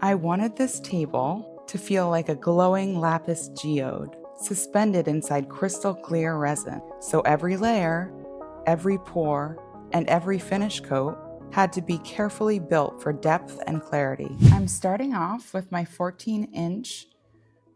I wanted this table to feel like a glowing lapis geode suspended inside crystal clear resin. So every layer, every pour, and every finish coat had to be carefully built for depth and clarity. I'm starting off with my 14-inch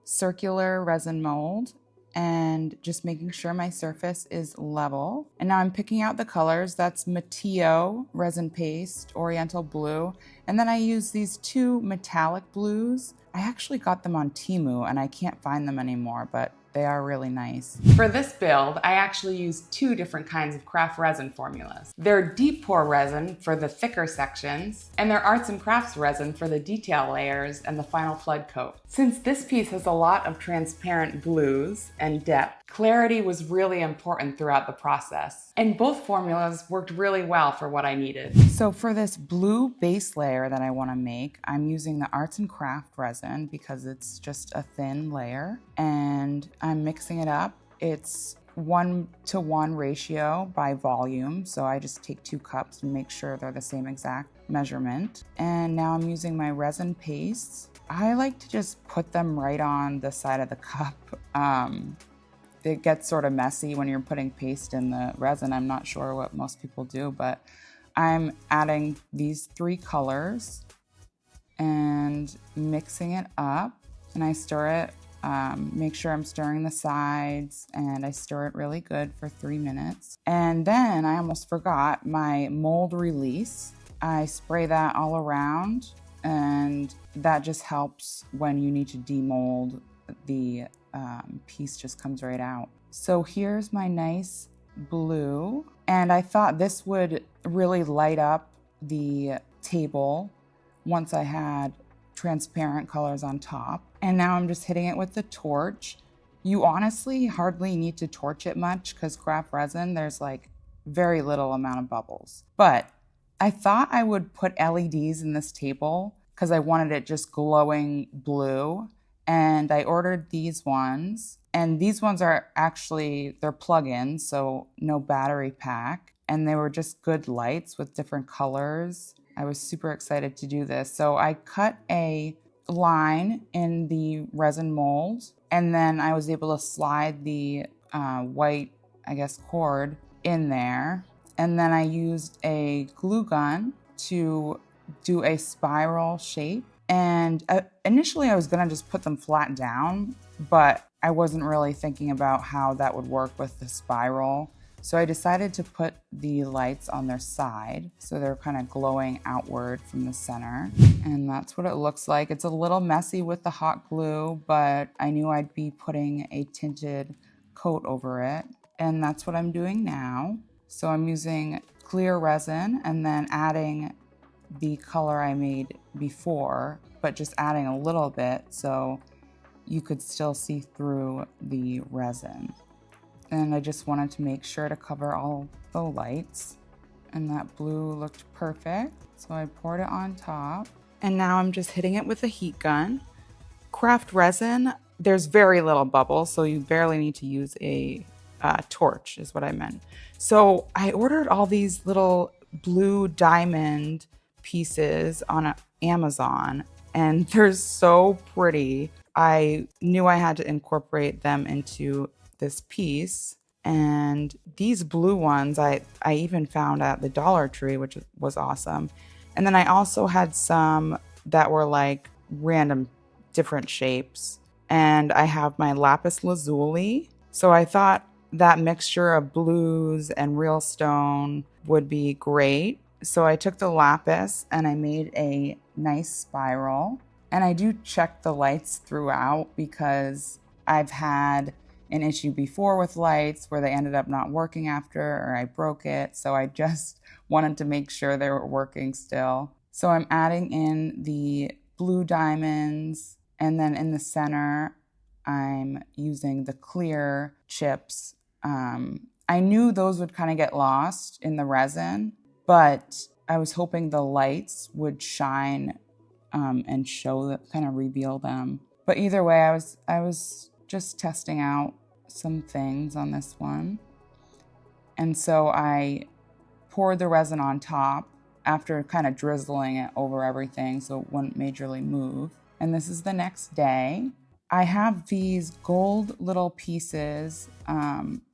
circular resin mold and just making sure my surface is level. And now I'm picking out the colors. That's Mateo resin paste, Oriental blue, and then I use these two metallic blues. I actually got them on Temu and I can't find them anymore, but they are really nice. For this build, I actually used two different kinds of craft resin formulas. They're deep pour resin for the thicker sections, and they're arts and crafts resin for the detail layers and the final flood coat. Since this piece has a lot of transparent blues and depth, clarity was really important throughout the process. And both formulas worked really well for what I needed. So for this blue base layer that I want to make, I'm using the arts and craft resin because it's just a thin layer, and I'm mixing it up. It's 1-to-1 ratio by volume, so I just take 2 cups and make sure they're the same exact measurement. And now I'm using my resin pastes. I like to just put them right on the side of the cup. It gets sort of messy when you're putting paste in the resin. I'm not sure what most people do, but I'm adding these 3 colors and mixing it up, and I stir it. Make sure I'm stirring the sides, and I stir it really good for 3 minutes. And then I almost forgot my mold release. I spray that all around, and that just helps when you need to demold. The piece just comes right out. So here's my nice blue, and I thought this would really light up the table once I had transparent colors on top. And now I'm just hitting it with the torch. You honestly hardly need to torch it much because craft resin, there's like very little amount of bubbles. But I thought I would put LEDs in this table because I wanted it just glowing blue. And I ordered these ones. And these ones are actually, they're plug-ins, so no battery pack. And they were just good lights with different colors. I was super excited to do this. So I cut a line in the resin mold, and then I was able to slide the white, I guess, cord in there. And then I used a glue gun to do a spiral shape. And initially I was gonna just put them flat down, but I wasn't really thinking about how that would work with the spiral. So I decided to put the lights on their side, so they're kind of glowing outward from the center. And that's what it looks like. It's a little messy with the hot glue, but I knew I'd be putting a tinted coat over it. And that's what I'm doing now. So I'm using clear resin and then adding the color I made before, but just adding a little bit so you could still see through the resin. And I just wanted to make sure to cover all the lights, and that blue looked perfect. So I poured it on top, and now I'm just hitting it with a heat gun. Craft resin, there's very little bubbles, so you barely need to use a torch is what I meant. So I ordered all these little blue diamond pieces on Amazon, and they're so pretty. I knew I had to incorporate them into this piece. And these blue ones I even found at the Dollar Tree, which was awesome. And then I also had some that were like random different shapes. And I have my lapis lazuli. So I thought that mixture of blues and real stone would be great. So I took the lapis and I made a nice spiral. And I do check the lights throughout because I've had an issue before with lights where they ended up not working after, or I broke it. So I just wanted to make sure they were working still. So I'm adding in the blue diamonds, and then in the center, I'm using the clear chips. I knew those would kind of get lost in the resin, but I was hoping the lights would shine and show that, kind of reveal them. But either way, I was just testing out some things on this one. And so I poured the resin on top after kind of drizzling it over everything so it wouldn't majorly move. And this is the next day. I have these gold little pieces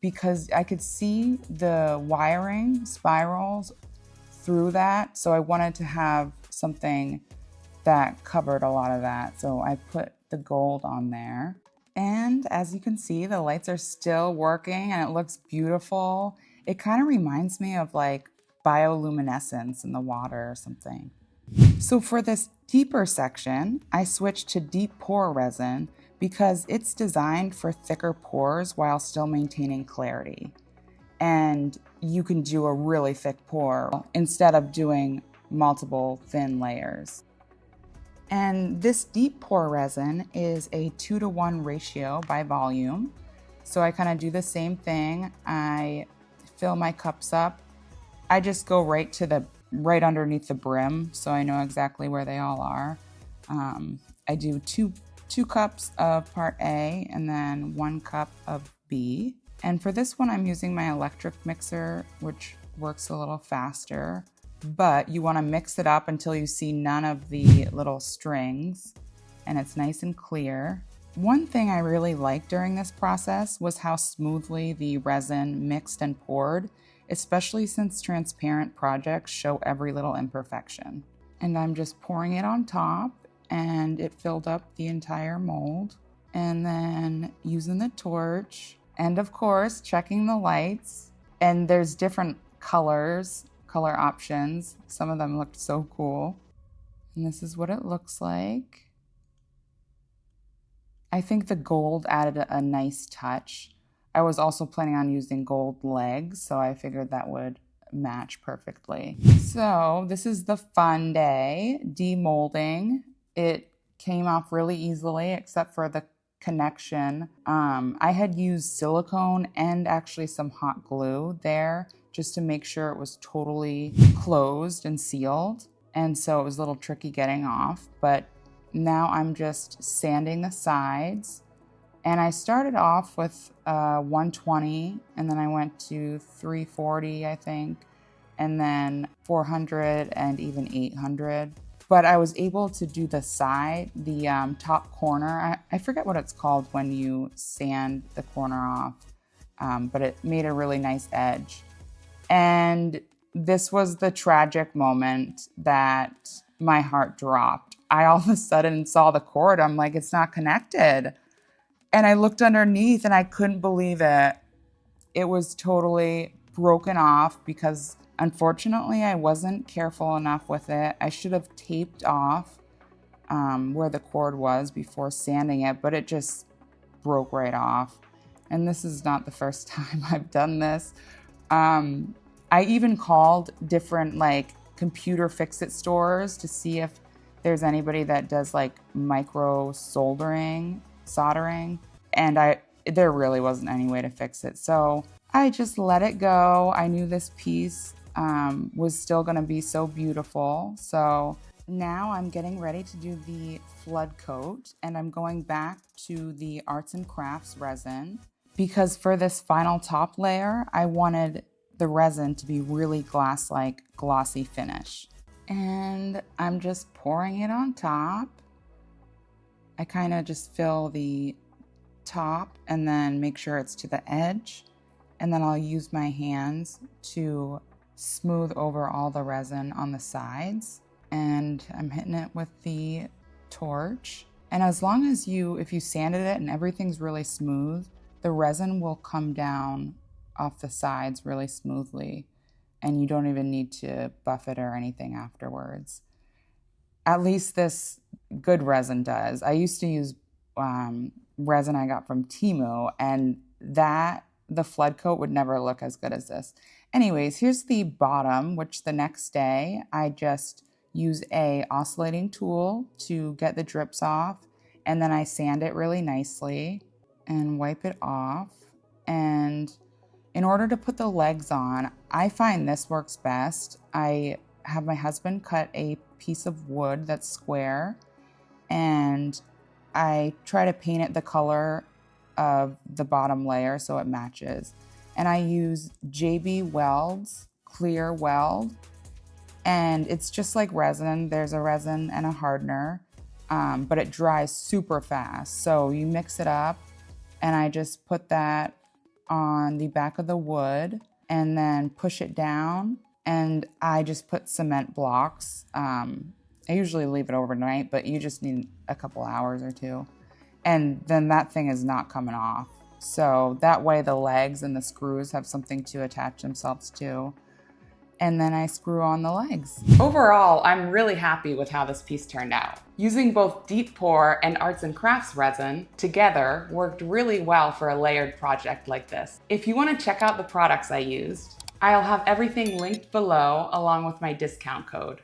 because I could see the wiring spirals through that. So I wanted to have something that covered a lot of that. So I put the gold on there. And as you can see, the lights are still working and it looks beautiful. It kind of reminds me of like bioluminescence in the water or something. So for this deeper section, I switched to deep pour resin because it's designed for thicker pours while still maintaining clarity. And you can do a really thick pour instead of doing multiple thin layers. And this deep pour resin is a 2-to-1 ratio by volume. So I kind of do the same thing. I fill my cups up. I just go right underneath the brim, so I know exactly where they all are. I do two cups of part A and then 1 cup of B. And for this one, I'm using my electric mixer, which works a little faster. But you want to mix it up until you see none of the little strings and it's nice and clear. One thing I really liked during this process was how smoothly the resin mixed and poured, especially since transparent projects show every little imperfection. And I'm just pouring it on top and it filled up the entire mold. And then using the torch and of course checking the lights. And there's different color options. Some of them looked so cool. And this is what it looks like. I think the gold added a nice touch. I was also planning on using gold legs, so I figured that would match perfectly. So this is the fun day, demoulding. It came off really easily except for the connection. I had used silicone and actually some hot glue there just to make sure it was totally closed and sealed. And so it was a little tricky getting off, but now I'm just sanding the sides. And I started off with 120 and then I went to 340, I think, and then 400 and even 800. But I was able to do the side, the top corner. I forget what it's called when you sand the corner off, but it made a really nice edge. And this was the tragic moment that my heart dropped. I all of a sudden saw the cord. I'm like, it's not connected. And I looked underneath and I couldn't believe it. It was totally broken off because unfortunately I wasn't careful enough with it. I should have taped off where the cord was before sanding it, but it just broke right off. And this is not the first time I've done this. I even called different like computer fix-it stores to see if there's anybody that does like micro soldering, and there really wasn't any way to fix it. So I just let it go. I knew this piece was still gonna be so beautiful. So now I'm getting ready to do the flood coat, and I'm going back to the Arts and Crafts resin because for this final top layer, I wanted the resin to be really glass-like glossy finish. And I'm just pouring it on top. I kind of just fill the top and then make sure it's to the edge. And then I'll use my hands to smooth over all the resin on the sides. And I'm hitting it with the torch. And as long as if you sanded it and everything's really smooth, the resin will come down off the sides really smoothly. And you don't even need to buff it or anything afterwards. At least this good resin does. I used to use resin I got from Temu, and the flood coat would never look as good as this. Anyways, here's the bottom, which the next day I just use a oscillating tool to get the drips off, and then I sand it really nicely and wipe it off. And in order to put the legs on, I find this works best. I have my husband cut a piece of wood that's square, and I try to paint it the color of the bottom layer so it matches. And I use JB Weld's clear weld, And it's just like resin. There's a resin and a hardener, but it dries super fast. So you mix it up, and I just put that on the back of the wood and then push it down. And I just put cement blocks. I usually leave it overnight, but you just need a couple hours or two. And then that thing is not coming off. So that way the legs and the screws have something to attach themselves to. And then I screw on the legs. Overall, I'm really happy with how this piece turned out. Using both deep pour and arts and crafts resin together worked really well for a layered project like this. If you want to check out the products I used, I'll have everything linked below along with my discount code.